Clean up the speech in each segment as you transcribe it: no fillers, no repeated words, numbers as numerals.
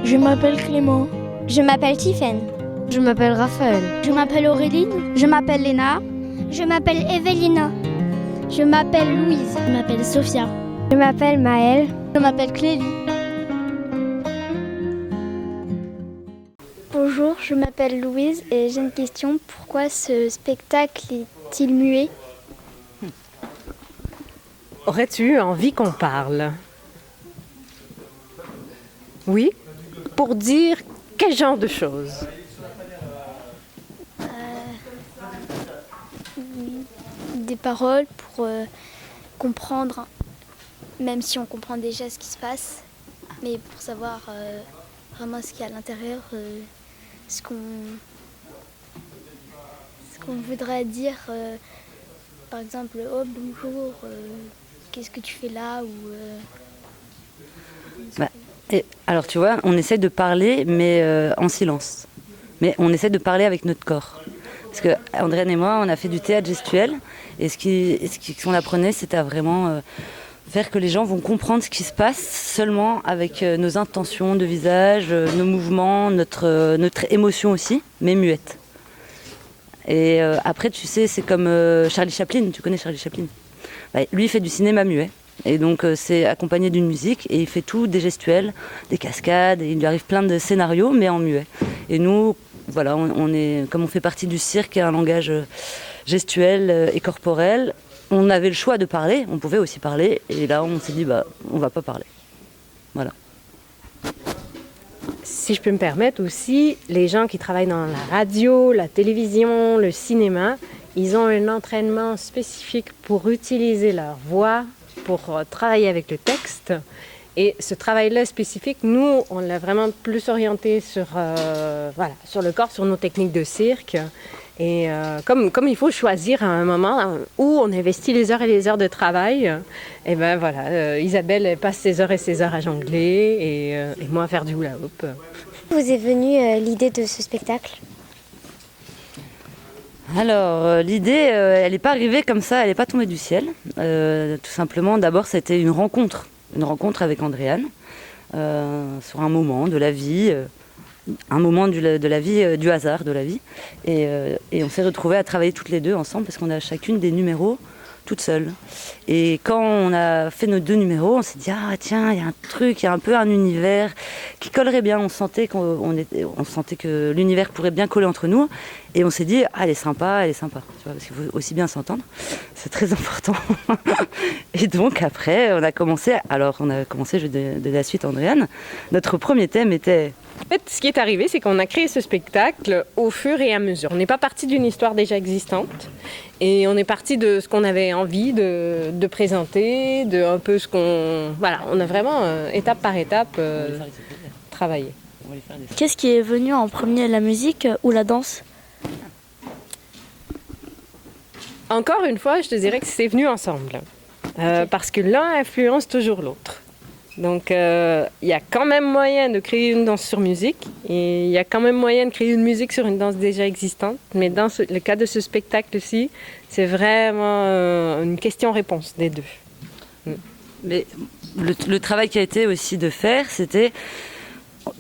Je m'appelle Clément. Je m'appelle Tiffaine. Je m'appelle Raphaël. Je m'appelle Auréline. Je m'appelle Léna. Je m'appelle Evelina. Je m'appelle Louise. Je m'appelle Sophia. Je m'appelle Maëlle. Je m'appelle Clélie. Bonjour, je m'appelle Louise et j'ai une question. Pourquoi ce spectacle est-il muet ? Aurais-tu envie qu'on parle ? Oui ? Pour dire quel genre de choses ? Des paroles pour comprendre, même si on comprend déjà ce qui se passe, mais pour savoir vraiment ce qu'il y a à l'intérieur, ce qu'on voudrait dire, par exemple, oh bonjour, qu'est-ce que tu fais là ou, alors tu vois, on essaie de parler, mais en silence. Mais on essaie de parler avec notre corps. Parce que Andréane et moi, on a fait du théâtre gestuel, et ce qu'on apprenait, c'était à vraiment faire que les gens vont comprendre ce qui se passe seulement avec nos intentions de visage, nos mouvements, notre émotion aussi, mais muette. Et après, tu sais, c'est comme Charlie Chaplin, tu connais Charlie Chaplin ? Lui, il fait du cinéma muet. Et donc c'est accompagné d'une musique et il fait tout des gestuels, des cascades, et il lui arrive plein de scénarios mais en muet. Et nous, voilà, comme on fait partie du cirque et un langage gestuel et corporel, on avait le choix de parler, on pouvait aussi parler, et là on s'est dit on va pas parler. Voilà. Si je peux me permettre aussi, les gens qui travaillent dans la radio, la télévision, le cinéma, ils ont un entraînement spécifique pour utiliser leur voix, pour travailler avec le texte. Et ce travail-là spécifique, nous, on l'a vraiment plus orienté sur le corps, sur nos techniques de cirque. Et comme il faut choisir à un moment où on investit les heures et les heures de travail, et ben voilà, Isabelle elle passe ses heures et ses heures à jongler et moi à faire du hula-hoop. Vous est venue l'idée de ce spectacle ? Alors, l'idée, elle n'est pas arrivée comme ça, elle n'est pas tombée du ciel. Tout simplement, d'abord, c'était une rencontre avec Andréane, sur un moment de la vie, de la vie, du hasard de la vie. Et on s'est retrouvés à travailler toutes les deux ensemble, parce qu'on a chacune des numéros toute seule. Et quand on a fait nos 2 numéros, on s'est dit ah tiens, il y a un truc, il y a un peu un univers qui collerait bien. On sentait que l'univers pourrait bien coller entre nous, et on s'est dit ah elle est sympa, tu vois, parce qu'il faut aussi bien s'entendre, c'est très important. Et donc après on a commencé, je vais de la suite Andréane. Notre premier thème était... En fait, ce qui est arrivé, c'est qu'on a créé ce spectacle au fur et à mesure. On n'est pas parti d'une histoire déjà existante, et on est parti de ce qu'on avait envie de présenter, de un peu ce qu'on... Voilà, on a vraiment, étape par étape, travaillé. Qu'est-ce qui est venu en premier, la musique ou la danse ? Encore une fois, je te dirais que c'est venu ensemble, parce que l'un influence toujours l'autre. Donc, il y a quand même moyen de créer une danse sur musique, et il y a quand même moyen de créer une musique sur une danse déjà existante. Mais dans le cas de ce spectacle-ci, c'est vraiment une question-réponse des deux. Mais le travail qui a été aussi de faire, c'était...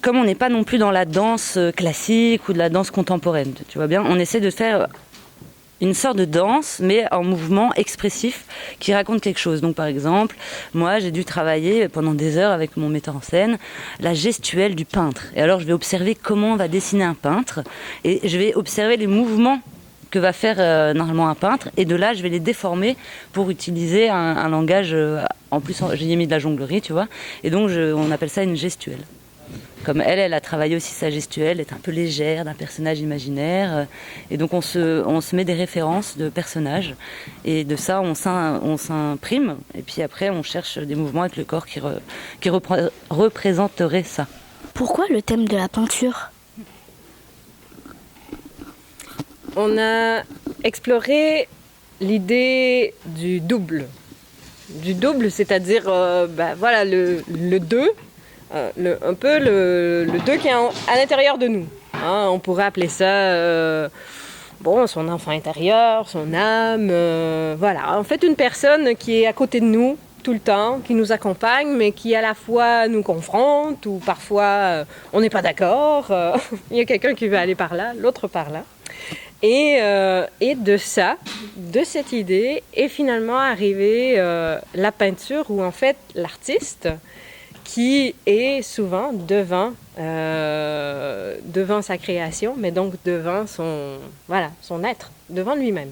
Comme on n'est pas non plus dans la danse classique ou de la danse contemporaine, tu vois bien, on essaie de faire... une sorte de danse, mais en mouvement expressif qui raconte quelque chose. Donc par exemple, moi j'ai dû travailler pendant des heures avec mon metteur en scène la gestuelle du peintre. Et alors je vais observer comment on va dessiner un peintre, et je vais observer les mouvements que va faire normalement un peintre, et de là je vais les déformer pour utiliser un langage, en plus j'ai mis de la jonglerie, tu vois, et donc on appelle ça une gestuelle. Comme elle a travaillé aussi sa gestuelle, est un peu légère, d'un personnage imaginaire. Et donc on se met des références de personnages. Et de ça, on s'imprime. Et puis après, on cherche des mouvements avec le corps qui représenteraient ça. Pourquoi le thème de la peinture ? On a exploré l'idée du double. Du double, c'est-à-dire le deux. Un peu le deux qui est à l'intérieur de nous. Hein, on pourrait appeler ça son enfant intérieur, son âme. Voilà. En fait, une personne qui est à côté de nous, tout le temps, qui nous accompagne, mais qui à la fois nous confronte, ou parfois on n'est pas d'accord. Il y a quelqu'un qui veut aller par là, l'autre par là. Et de cette idée, est finalement arrivée la peinture, où en fait l'artiste, qui est souvent devant sa création, mais donc devant son être, devant lui-même.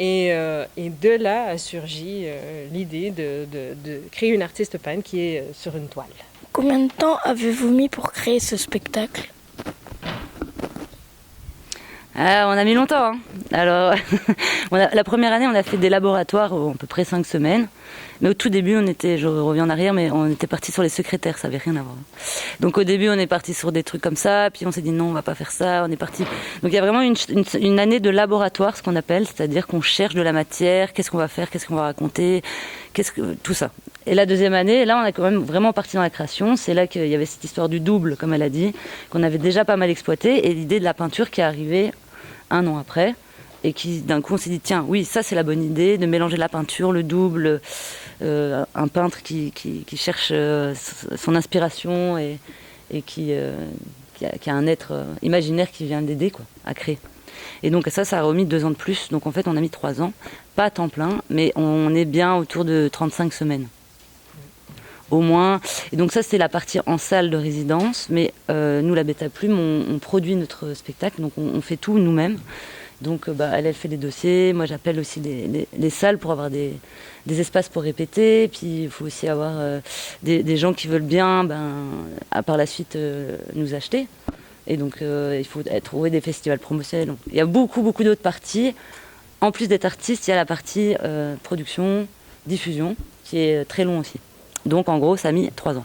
Et de là a surgi l'idée de créer une artiste peintre qui est sur une toile. Combien de temps avez-vous mis pour créer ce spectacle ? On a mis longtemps. Hein. Alors, la première année, on a fait des laboratoires à peu près 5 semaines. Mais au tout début, je reviens en arrière, mais on était parti sur les secrétaires, ça n'avait rien à voir. Donc au début, on est parti sur des trucs comme ça, puis on s'est dit non, on va pas faire ça, on est parti. Donc il y a vraiment une année de laboratoire, ce qu'on appelle, c'est-à-dire qu'on cherche de la matière, qu'est-ce qu'on va faire, qu'est-ce qu'on va raconter, tout ça. Et la deuxième année, là, on a quand même vraiment parti dans la création. C'est là qu'il y avait cette histoire du double, comme elle a dit, qu'on avait déjà pas mal exploité, et l'idée de la peinture qui est arrivée 1 an après. Et qui, d'un coup, on s'est dit, tiens, oui, ça, c'est la bonne idée, de mélanger la peinture, le double, un peintre qui cherche son inspiration et qui a un être imaginaire qui vient d'aider à créer. Et donc ça a remis 2 ans de plus. Donc en fait, on a mis 3 ans, pas à temps plein, mais on est bien autour de 35 semaines. Au moins. Et donc ça, c'est la partie en salle de résidence. Mais nous, la Bête à Plume, on produit notre spectacle, donc on fait tout nous-mêmes. Donc elle fait des dossiers, moi j'appelle aussi les salles pour avoir des espaces pour répéter, puis il faut aussi avoir des gens qui veulent bien par la suite nous acheter. Et donc il faut trouver des festivals promotionnels. Donc, il y a beaucoup d'autres parties. En plus d'être artiste, il y a la partie production, diffusion, qui est très long aussi. Donc en gros ça a mis 3 ans.